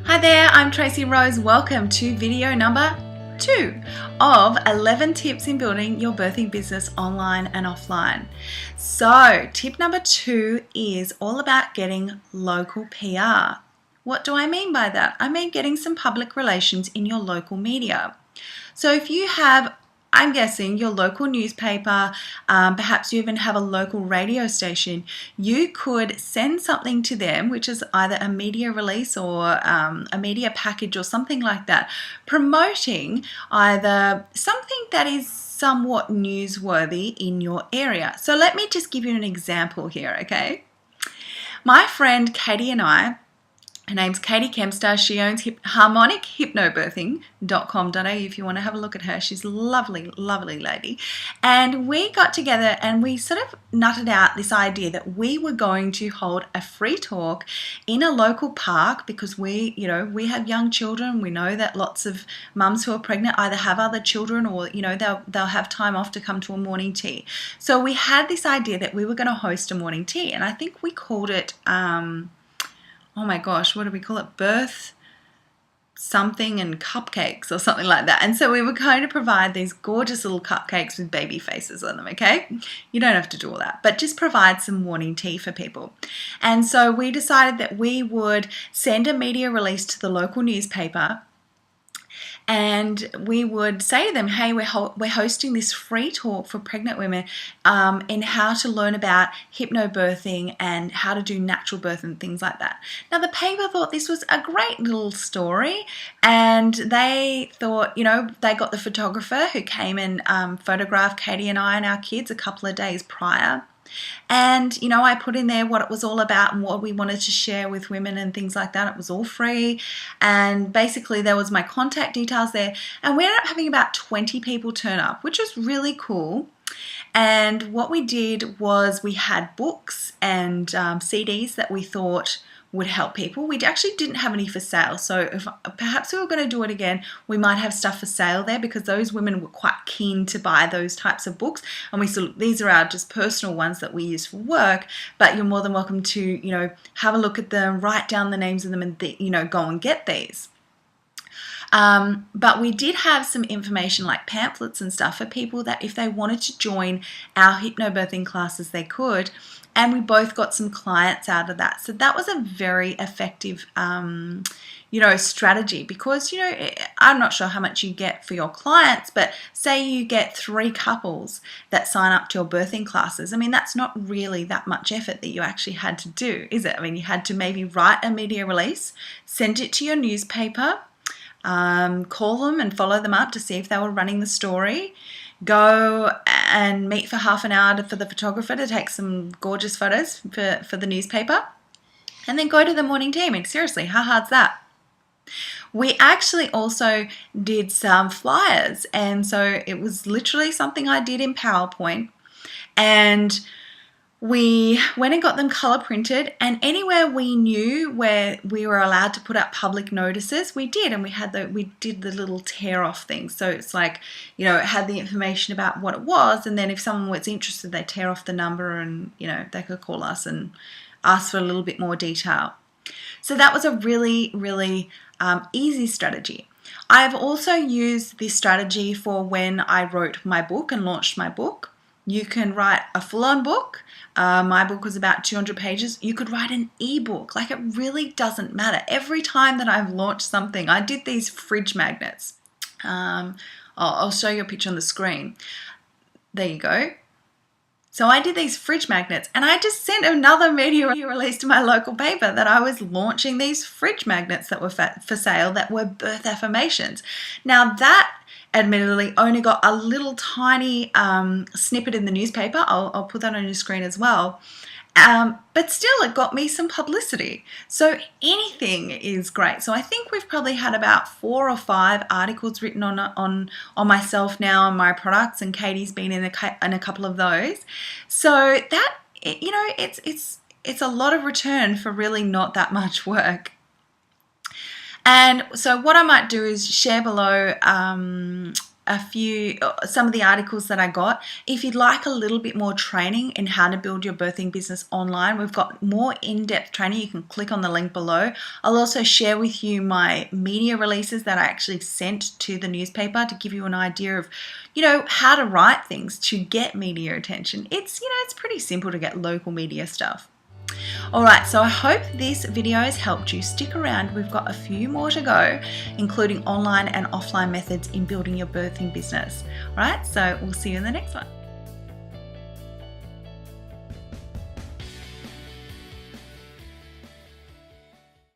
Hi there, I'm Tracy Rose. Welcome to video number 2 of 11 tips in building your birthing business online and offline. So tip number 2 is all about getting local PR. What do I mean by that? I mean getting some public relations in your local media. So if you have, I'm guessing, your local newspaper, perhaps you even have a local radio station, you could send something to them, which is either a media release or a media package or something like that, promoting either something that is somewhat newsworthy in your area. So let me just give you an example here, okay? My friend Katie and I, her name's Katie Kempster. She owns harmonichypnobirthing.com.au if you want to have a look at her. She's a lovely, lovely lady. And we got together and we sort of nutted out this idea that we were going to hold a free talk in a local park because we have young children. We know that lots of mums who are pregnant either have other children or, they'll have time off to come to a morning tea. So we had this idea that we were going to host a morning tea, and I think we called it oh my gosh, what do we call it? Birth something and cupcakes or something like that. And so we were going to provide these gorgeous little cupcakes with baby faces on them, okay? You don't have to do all that, but just provide some morning tea for people. And so we decided that we would send a media release to the local newspaper, and we would say to them, hey, we're hosting this free talk for pregnant women in how to learn about hypnobirthing and how to do natural birth and things like that. Now, the paper thought this was a great little story, and they thought, they got the photographer who came and photographed Katie and I and our kids a couple of days prior. And, I put in there what it was all about and what we wanted to share with women and things like that. It was all free. And basically there was my contact details there. And we ended up having about 20 people turn up, which was really cool. And what we did was we had books and CDs that we thought would help people. We actually didn't have any for sale, so if perhaps we were going to do it again, we might have stuff for sale there because those women were quite keen to buy those types of books. And these are our just personal ones that we use for work, but you're more than welcome to have a look at them, write down the names of them, and go and get these. But we did have some information like pamphlets and stuff for people that if they wanted to join our hypnobirthing classes, they could. And we both got some clients out of that. So that was a very effective, strategy because, I'm not sure how much you get for your clients, but say you get 3 couples that sign up to your birthing classes. I mean, that's not really that much effort that you actually had to do, is it? I mean, you had to maybe write a media release, send it to your newspaper, call them and follow them up to see if they were running the story, go and meet for half an hour for the photographer to take some gorgeous photos for the newspaper, and then go to the morning tea. I mean, seriously, how hard's that? We actually also did some flyers, and so it was literally something I did in PowerPoint, and we went and got them color printed, and anywhere we knew where we were allowed to put up public notices, we did, and we did the little tear off thing. So it's like, it had the information about what it was, and then if someone was interested, they tear off the number and, they could call us and ask for a little bit more detail. So that was a really, really easy strategy. I've also used this strategy for when I wrote my book and launched my book. You can write a full-on book. My book was about 200 pages. You could write an ebook. Like, it really doesn't matter. Every time that I've launched something, I did these fridge magnets. I'll show you a picture on the screen. There you go. So I did these fridge magnets, and I just sent another media release to my local paper that I was launching these fridge magnets that were for sale that were birth affirmations. Now that admittedly only got a little tiny snippet in the newspaper. I'll put that on your screen as well. But still, it got me some publicity. So anything is great. So I think we've probably had about 4 or 5 articles written on myself now and my products, and Katie's been in a couple of those. So that, it's a lot of return for really not that much work. And so what I might do is share below some of the articles that I got. If you'd like a little bit more training in how to build your birthing business online, we've got more in-depth training. You can click on the link below. I'll also share with you my media releases that I actually sent to the newspaper to give you an idea of, how to write things to get media attention. It's pretty simple to get local media stuff. Alright, so I hope this video has helped you. Stick around, we've got a few more to go, including online and offline methods in building your birthing business. Alright, so we'll see you in the next one.